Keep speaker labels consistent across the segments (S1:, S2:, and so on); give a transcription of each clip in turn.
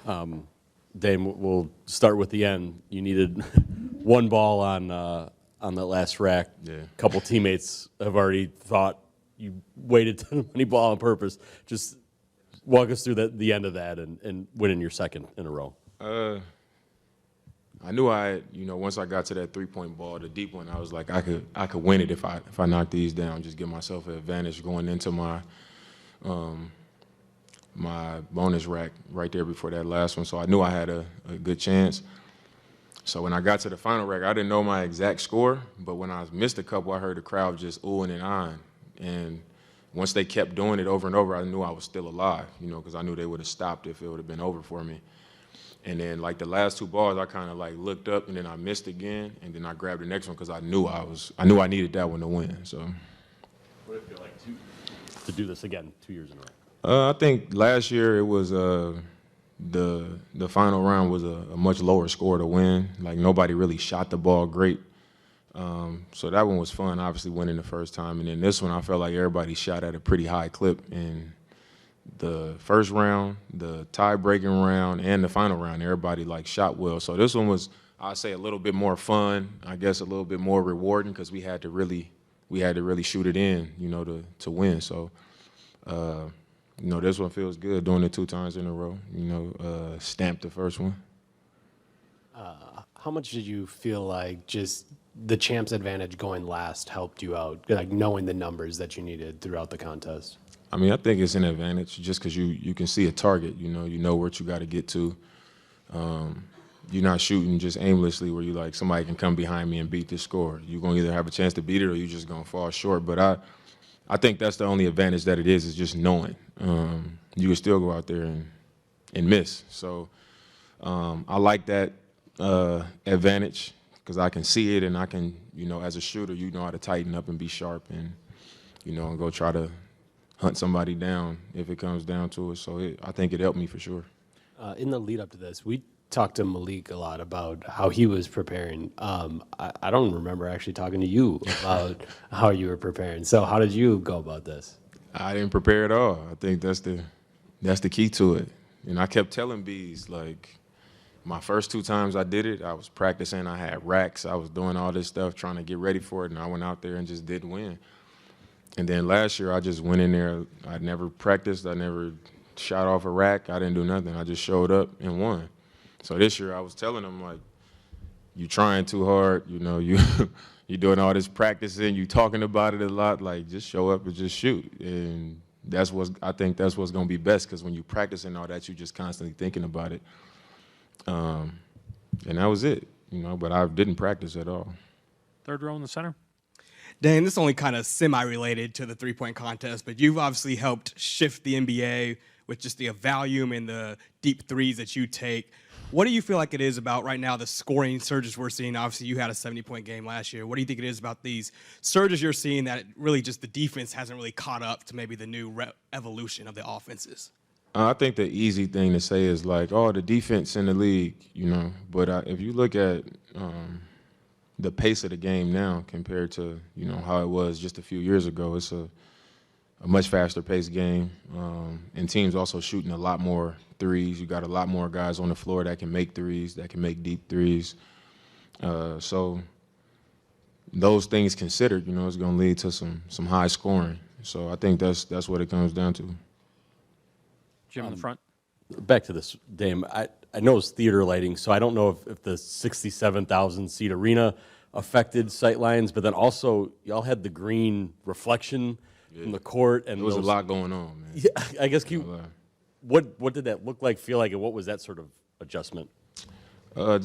S1: Dame, we'll start with the end. You needed one ball on that last rack.
S2: Yeah.
S1: A couple teammates have already thought you waited too many ball on purpose. Just walk us through the end of that and winning your second in a row.
S2: I knew once I got to that three-point ball, the deep one, I was like, I could win it if I knock these down. Just give myself an advantage going into my my bonus rack right there before that last one. So I knew I had a good chance. So when I got to the final rack, I didn't know my exact score, but when I missed a couple, I heard the crowd just oohing and eyeing. And once they kept doing it over and over, I knew I was still alive, because I knew they would have stopped if it would have been over for me. And then, like, the last two balls, I kind of, like, looked up, and then I missed again, and then I grabbed the next one because I knew I needed that one to win. So.
S1: What did it feel like to do this again 2 years in a row?
S2: I think last year it was the final round was a much lower score to win. Like, nobody really shot the ball great. So that one was fun, obviously winning the first time. And then this one, I felt like everybody shot at a pretty high clip. And the first round, the tie-breaking round, and the final round, everybody like shot well. So this one was, I'd say, a little bit more fun. I guess a little bit more rewarding because we had to really shoot it in, to win. So, this one feels good doing it 2 times in a row. Stamped the first one.
S3: How much did you feel like just the champs advantage going last helped you out, like knowing the numbers that you needed throughout the contest?
S2: I mean, I think it's an advantage just because you can see a target. You know what you got to get to. You're not shooting just aimlessly where you like somebody can come behind me and beat this score. You're gonna either have a chance to beat it or you're just gonna fall short. But I think that's the only advantage that it is just knowing. You can still go out there and miss. So I like that advantage because I can see it and I can, as a shooter, you know how to tighten up and be sharp and go try to hunt somebody down if it comes down to it. So I think it helped me for sure.
S3: In the lead up to this, we talked to Malik a lot about how he was preparing. I don't remember actually talking to you about how you were preparing. So how did you go about this?
S2: I didn't prepare at all. I think that's the key to it. And I kept telling Bees, like, my first 2 times I did it, I was practicing. I had racks. I was doing all this stuff, trying to get ready for it, and I went out there and just didn't win. And then last year, I just went in there. I never practiced. I never shot off a rack. I didn't do nothing. I just showed up and won. So this year, I was telling them, like, you trying too hard. You doing all this practicing. You talking about it a lot. Like, just show up and just shoot. And I think that's what's going to be best because when you practicing all that, you're just constantly thinking about it. And that was it, but I didn't practice at all.
S4: Third row in the center.
S5: Dan, this is only kind of semi-related to the three-point contest, but you've obviously helped shift the NBA with just the volume and the deep threes that you take. What do you feel like it is about right now the scoring surges we're seeing? Obviously, you had a 70-point game last year. What do you think it is about these surges you're seeing that really just the defense hasn't really caught up to maybe the new evolution of the offenses?
S2: I think the easy thing to say is like, oh, the defense in the league, But if you look at the pace of the game now compared to, how it was just a few years ago, it's a much faster paced game. And teams also shooting a lot more threes. You got a lot more guys on the floor that can make threes, that can make deep threes. So those things considered, it's going to lead to some high scoring. So I think that's what it comes down to.
S4: Jim in the front.
S1: Back to this, Dame. I know it's theater lighting, so I don't know if the 67,000 seat arena affected sight lines, but then also y'all had the green reflection from the court, and
S2: there was a lot going on, man.
S1: Yeah, I guess what did that look like, feel like, and what was that sort of adjustment?
S2: I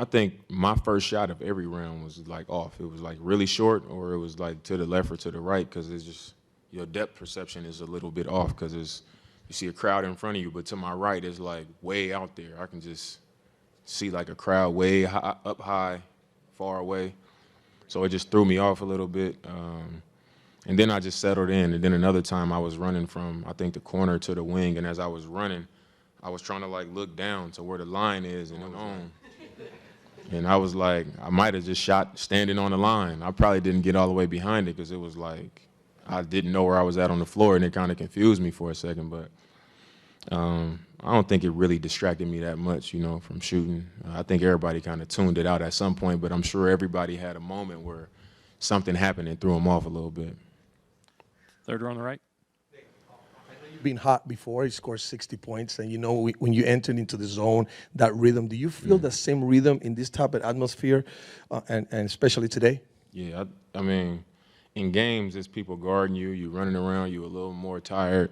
S2: think my first shot of every round was like off. It was like really short, or it was like to the left or to the right, because it's just your depth perception is a little bit off because you see a crowd in front of you, but to my right is like way out there. I can just see like a crowd way up high, far away. So it just threw me off a little bit. And then I just settled in. And then another time I was running from, I think, the corner to the wing. And as I was running, I was trying to like look down to where the line is and on. And I was like, I might have just shot standing on the line. I probably didn't get all the way behind it because it was like, I didn't know where I was at on the floor, and it kind of confused me for a second. But I don't think it really distracted me that much, you know, from shooting. I think everybody kind of tuned it out at some point, but I'm sure everybody had a moment where something happened and threw them off a little bit.
S4: Third row on the right.
S6: Been hot before. He scored 60 points, and you know when you entered into the zone, that rhythm. Do you feel the same rhythm in this type of atmosphere, and especially today?
S2: Yeah, I mean, in games, it's people guarding you, you running around, you a little more tired,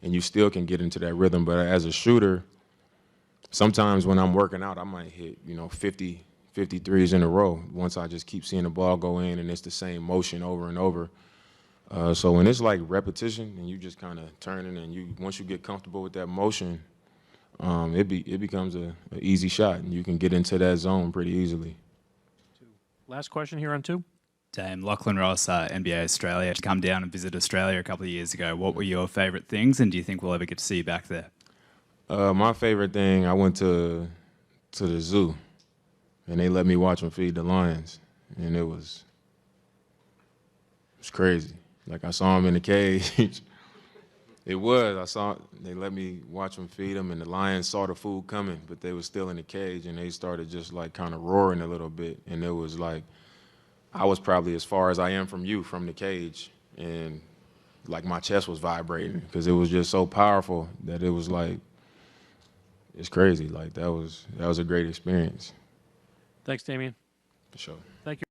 S2: and you still can get into that rhythm. But as a shooter, sometimes when I'm working out, I might hit, 50 threes in a row once I just keep seeing the ball go in, and it's the same motion over and over. So when it's like repetition and you just kind of turning and once you get comfortable with that motion, it becomes an easy shot and you can get into that zone pretty easily.
S4: Last question here on 2.
S7: Dame, Lachlan Ross, NBA Australia, to come down and visit Australia a couple of years ago. What were your favourite things, and do you think we'll ever get to see you back there?
S2: My favorite thing, I went to the zoo and they let me watch them feed the lions, and it was crazy. Like, I saw them in the cage. They let me watch them feed them, and the lions saw the food coming, but they were still in the cage, and they started just like kind of roaring a little bit. And it was like, I was probably as far as I am from you, from the cage. And like my chest was vibrating because it was just so powerful that it was like, it's crazy. Like that was a great experience.
S4: Thanks, Damian.
S2: For sure.
S4: Thank you.